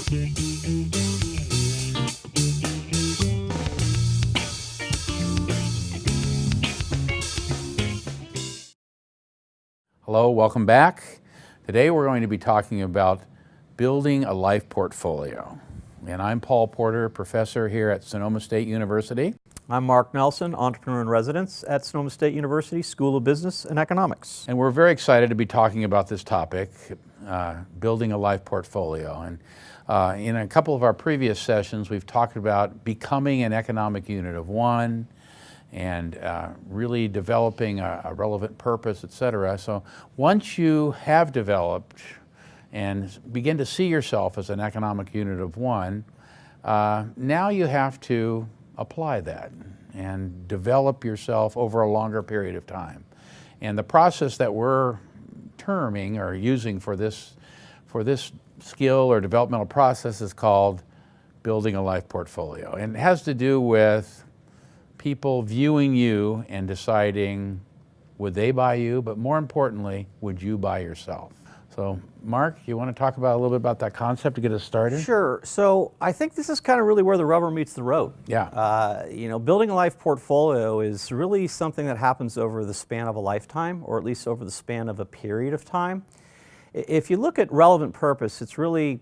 Hello, welcome back. Today we're going to be talking about building a life portfolio. And I'm Paul Porter, professor here at Sonoma State University. I'm Mark Nelson, entrepreneur in residence at Sonoma State University School of Business and Economics. And we're very excited to be talking about this topic, building a life portfolio. And in a couple of our previous sessions, we've talked about becoming an economic unit of one and really developing a relevant purpose, et cetera. So once you have developed and begin to see yourself as an economic unit of one, now you have to apply that and develop yourself over a longer period of time. And the process that we're terming or using for this skill or developmental process is called building a life portfolio. And it has to do with people viewing you and deciding, would they buy you, but more importantly, would you buy yourself? So Mark, you want to talk about a little bit about that concept to get us started? Sure. So I think this is kind of really where the rubber meets the road. Yeah. Building a life portfolio is really something that happens over the span of a lifetime, or at least over the span of a period of time. If you look at relevant purpose, it's really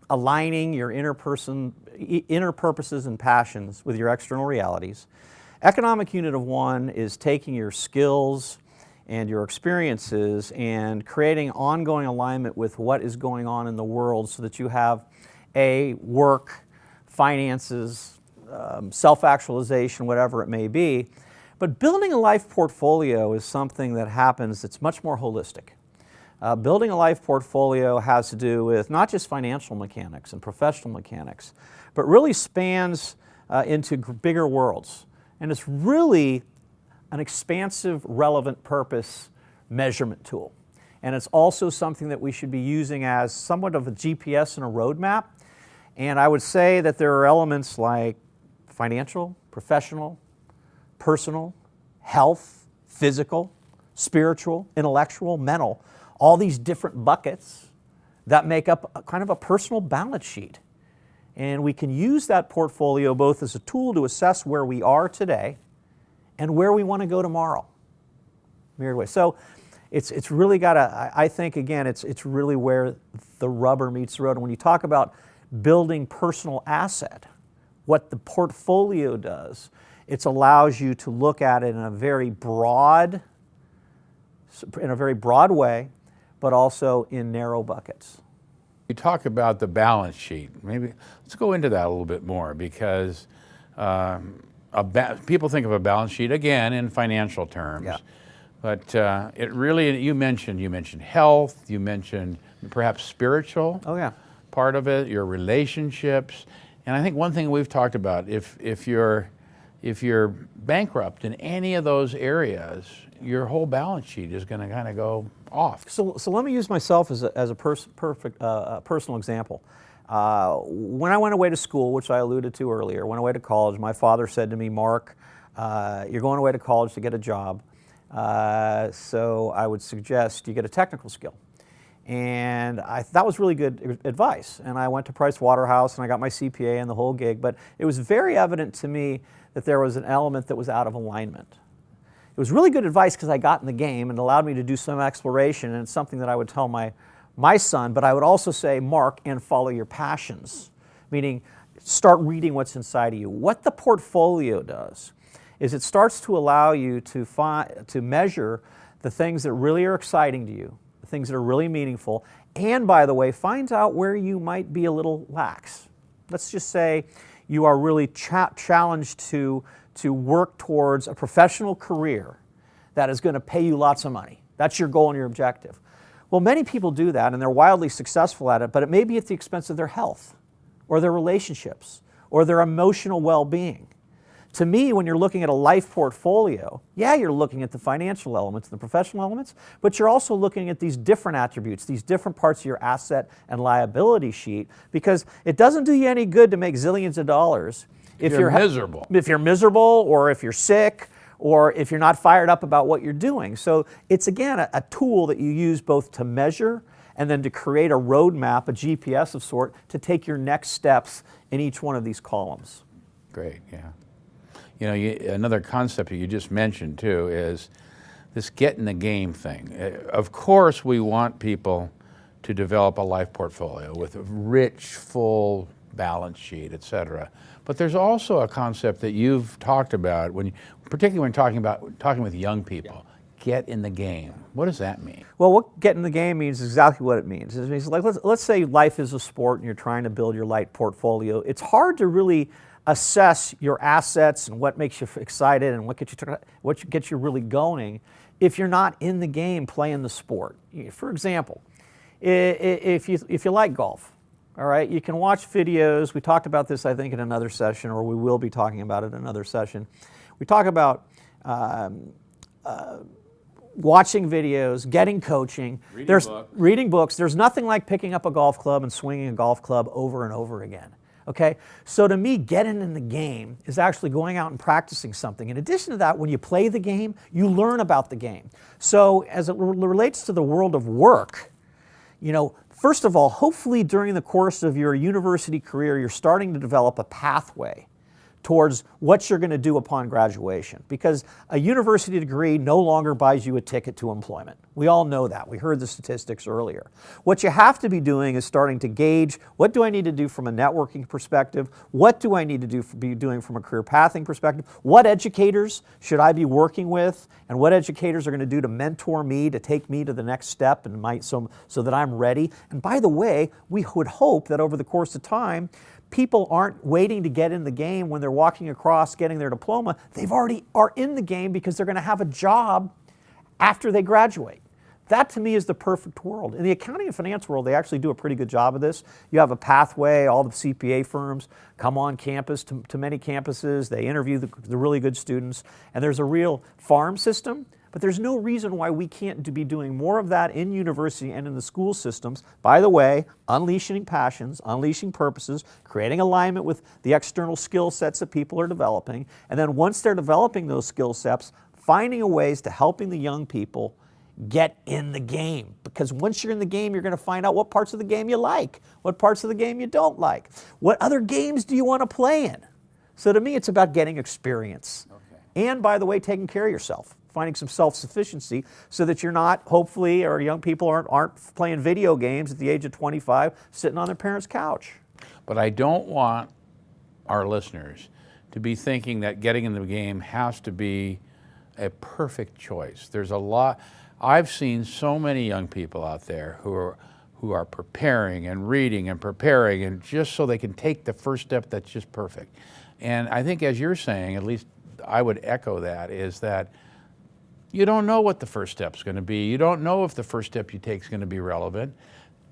aligning your inner purposes and passions with your external realities. Economic unit of one is taking your skills and your experiences and creating ongoing alignment with what is going on in the world so that you have work, finances, self-actualization, whatever it may be. But building a life portfolio is something that happens that's much more holistic. Building a life portfolio has to do with not just financial mechanics and professional mechanics, but really spans into bigger worlds. And it's really an expansive, relevant purpose measurement tool. And it's also something that we should be using as somewhat of a GPS and a roadmap. And I would say that there are elements like financial, professional, personal, health, physical, spiritual, intellectual, mental, all these different buckets that make up kind of a personal balance sheet. And we can use that portfolio both as a tool to assess where we are today and where we want to go tomorrow. Weird way. So it's really got to, I think, again, it's really where the rubber meets the road. And when you talk about building personal asset, what the portfolio does, it allows you to look at it in a very broad way, but also in narrow buckets. You talk about the balance sheet. Maybe let's go into that a little bit more because people think of a balance sheet again in financial terms. Yeah. But it really, you mentioned health, you mentioned perhaps spiritual part of it, your relationships. And I think one thing we've talked about, if you're bankrupt in any of those areas, your whole balance sheet is going to kind of go off. So let me use myself as a personal example. When I went away to school, which I alluded to earlier, went away to college, my father said to me, Mark, you're going away to college to get a job, so I would suggest you get a technical skill. And that was really good advice. And I went to Price Waterhouse and I got my CPA and the whole gig, but it was very evident to me that there was an element that was out of alignment. It was really good advice because I got in the game and allowed me to do some exploration, and it's something that I would tell my son, but I would also say, Mark, and follow your passions, meaning start reading what's inside of you. What the portfolio does is it starts to allow you to measure the things that really are exciting to you, the things that are really meaningful, and by the way, finds out where you might be a little lax. Let's just say you are really challenged to work towards a professional career that is going to pay you lots of money. That's your goal and your objective. Well, many people do that and they're wildly successful at it, but it may be at the expense of their health or their relationships or their emotional well-being. To me, when you're looking at a life portfolio, yeah, you're looking at the financial elements and the professional elements, but you're also looking at these different attributes, these different parts of your asset and liability sheet, because it doesn't do you any good to make zillions of dollars if you're miserable. If you're miserable, or if you're sick, or if you're not fired up about what you're doing. So it's, again, a tool that you use both to measure and then to create a roadmap, a GPS of sort, to take your next steps in each one of these columns. Great, yeah. You know, another concept that you just mentioned too is this get in the game thing. Of course, we want people to develop a life portfolio with a rich, full balance sheet, et cetera. But there's also a concept that you've talked about, particularly when talking with young people. Get in the game. What does that mean? Well, what get in the game means exactly what it means. It means, like, let's say life is a sport and you're trying to build your life portfolio. It's hard to really assess your assets and what makes you excited and what gets you really going if you're not in the game playing the sport. For example, if you like golf, all right, you can watch videos. We talked about this, I think, in another session, or we will be talking about it in another session. We talk about watching videos, getting coaching, reading books. There's nothing like picking up a golf club and swinging a golf club over and over again. Okay, so to me, getting in the game is actually going out and practicing something. In addition to that, when you play the game, you learn about the game. So as it relates to the world of work, you know, first of all, hopefully during the course of your university career, you're starting to develop a pathway towards what you're going to do upon graduation, because a university degree no longer buys you a ticket to employment. We all know that. We heard the statistics earlier. What you have to be doing is starting to gauge, what do I need to do from a networking perspective? What do I need to be doing from a career pathing perspective? What educators should I be working with? And what educators are going to do to mentor me, to take me to the next step, and so that I'm ready? And by the way, we would hope that over the course of time, people aren't waiting to get in the game when they're walking across getting their diploma. They've already are in the game because they're going to have a job after they graduate. That to me is the perfect world. In the accounting and finance world, they actually do a pretty good job of this. You have a pathway. All the CPA firms come on campus to many campuses. They interview the really good students, and there's a real farm system. But there's no reason why we can't be doing more of that in university and in the school systems. By the way, unleashing passions, unleashing purposes, creating alignment with the external skill sets that people are developing. And then once they're developing those skill sets, finding a ways to helping the young people get in the game. Because once you're in the game, you're going to find out what parts of the game you like, what parts of the game you don't like. What other games do you want to play in? So to me, it's about getting experience. Okay. And by the way, taking care of yourself. Finding some self-sufficiency so that you're not, hopefully, or young people aren't playing video games at the age of 25, sitting on their parents' couch. But I don't want our listeners to be thinking that getting in the game has to be a perfect choice. There's a lot. I've seen so many young people out there who are preparing and reading and preparing, and just so they can take the first step that's just perfect. And I think, as you're saying, at least I would echo that, is that you don't know what the first step's going to be. You don't know if the first step you take is going to be relevant.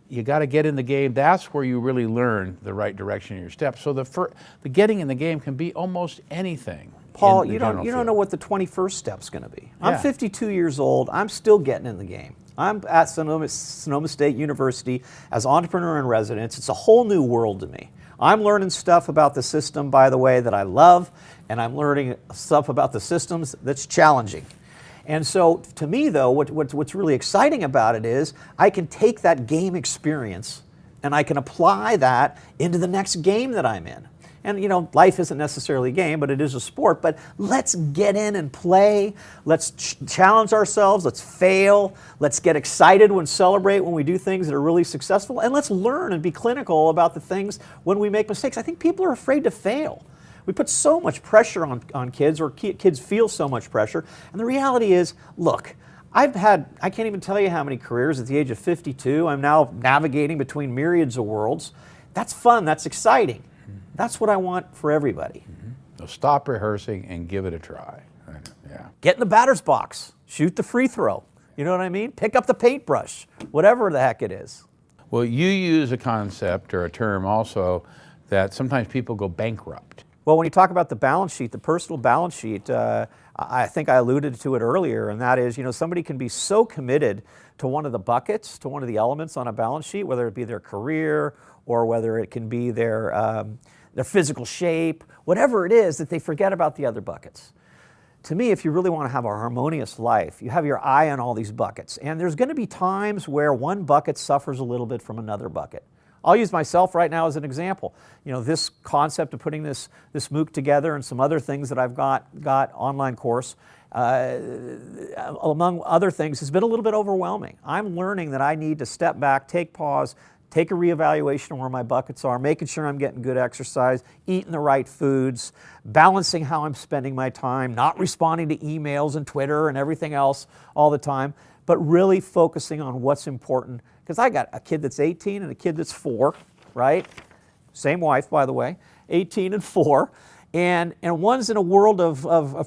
You got to get in the game. That's where you really learn the right direction of your steps. So the getting in the game can be almost anything. Paul, you don't know what the 21st step's going to be. I'm 52 years old. I'm still getting in the game. I'm at Sonoma State University as entrepreneur in residence. It's a whole new world to me. I'm learning stuff about the system, by the way, that I love, and I'm learning stuff about the systems that's challenging. And so to me, though, what's really exciting about it is I can take that game experience and I can apply that into the next game that I'm in. And, you know, life isn't necessarily a game, but it is a sport. But let's get in and play. Let's challenge ourselves. Let's fail. Let's get excited and celebrate when we do things that are really successful. And let's learn and be clinical about the things when we make mistakes. I think people are afraid to fail. We put so much pressure on kids, or kids feel so much pressure. And the reality is, look, I can't even tell you how many careers at the age of 52. I'm now navigating between myriads of worlds. That's fun. That's exciting. That's what I want for everybody. Mm-hmm. So stop rehearsing and give it a try. Yeah. Get in the batter's box. Shoot the free throw. You know what I mean? Pick up the paintbrush. Whatever the heck it is. Well, you use a concept or a term also that sometimes people go bankrupt. Well, when you talk about the balance sheet, the personal balance sheet, I think I alluded to it earlier, and that is, you know, somebody can be so committed to one of the buckets, to one of the elements on a balance sheet, whether it be their career or whether it can be their physical shape, whatever it is, that they forget about the other buckets. to me, if you really want to have a harmonious life, you have your eye on all these buckets. And there's going to be times where one bucket suffers a little bit from another bucket. I'll use myself right now as an example. You know, this concept of putting this MOOC together and some other things that I've got online course, among other things, has been a little bit overwhelming. I'm learning that I need to step back, take pause, take a reevaluation of where my buckets are, making sure I'm getting good exercise, eating the right foods, balancing how I'm spending my time, not responding to emails and Twitter and everything else all the time, but really focusing on what's important. Because I got a kid that's 18 and a kid that's 4, right? Same wife, by the way, 18 and 4. And one's in a world of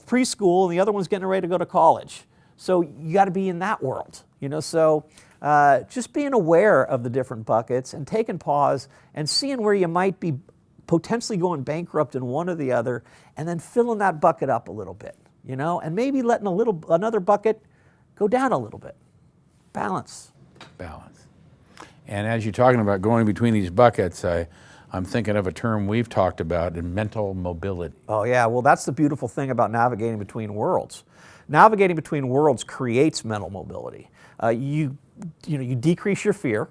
preschool and the other one's getting ready to go to college. So you got to be in that world, you know. So just being aware of the different buckets and taking pause and seeing where you might be potentially going bankrupt in one or the other, and then filling that bucket up a little bit, you know, and maybe letting another bucket go down a little bit. Balance. Balance. And as you're talking about going between these buckets, I'm thinking of a term we've talked about in mental mobility. Oh yeah, well that's the beautiful thing about navigating between worlds. Navigating between worlds creates mental mobility. You decrease your fear.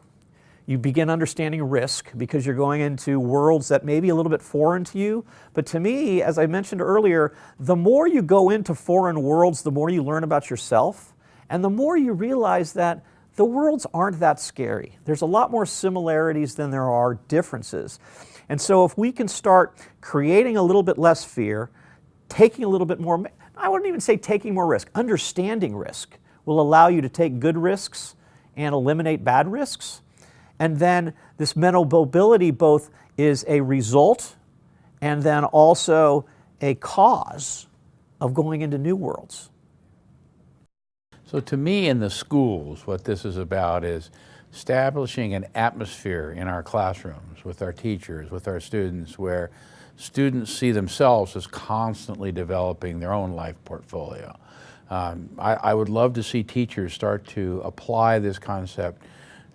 You begin understanding risk because you're going into worlds that may be a little bit foreign to you. But to me, as I mentioned earlier, the more you go into foreign worlds, the more you learn about yourself, and the more you realize that the worlds aren't that scary. There's a lot more similarities than there are differences. And so if we can start creating a little bit less fear, taking a little bit more, I wouldn't even say taking more risk, understanding risk will allow you to take good risks and eliminate bad risks. And then this mental mobility both is a result and then also a cause of going into new worlds. So to me, in the schools, what this is about is establishing an atmosphere in our classrooms with our teachers, with our students, where students see themselves as constantly developing their own life portfolio. I would love to see teachers start to apply this concept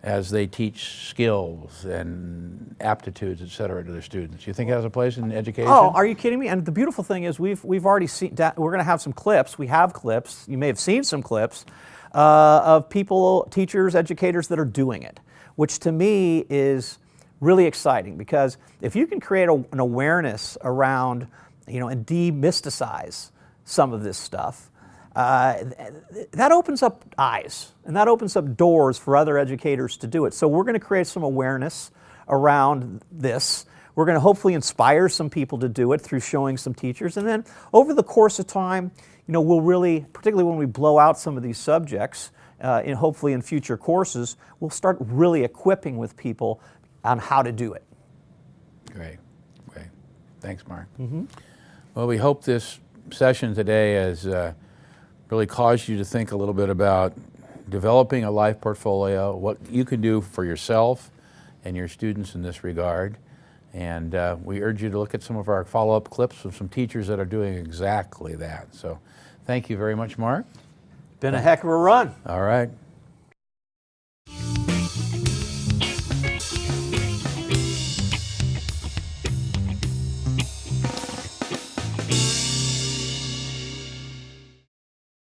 as they teach skills and aptitudes, et cetera, to their students. You think it has a place in education? Oh, are you kidding me? And the beautiful thing is we've already seen, we're going to have some clips. We have clips. You may have seen some clips of people, teachers, educators that are doing it, which to me is really exciting because if you can create an awareness around, you know, and demysticize some of this stuff, that opens up eyes and that opens up doors for other educators to do it. So we're going to create some awareness around this. We're going to hopefully inspire some people to do it through showing some teachers. And then over the course of time, you know, we'll really, particularly when we blow out some of these subjects, hopefully in future courses, we'll start really equipping with people on how to do it. Great, great. Thanks, Mark. Mm-hmm. Well, we hope this session today has really caused you to think a little bit about developing a life portfolio, what you can do for yourself and your students in this regard. And we urge you to look at some of our follow-up clips of some teachers that are doing exactly that. So thank you very much, Mark. Been a heck of a run. All right.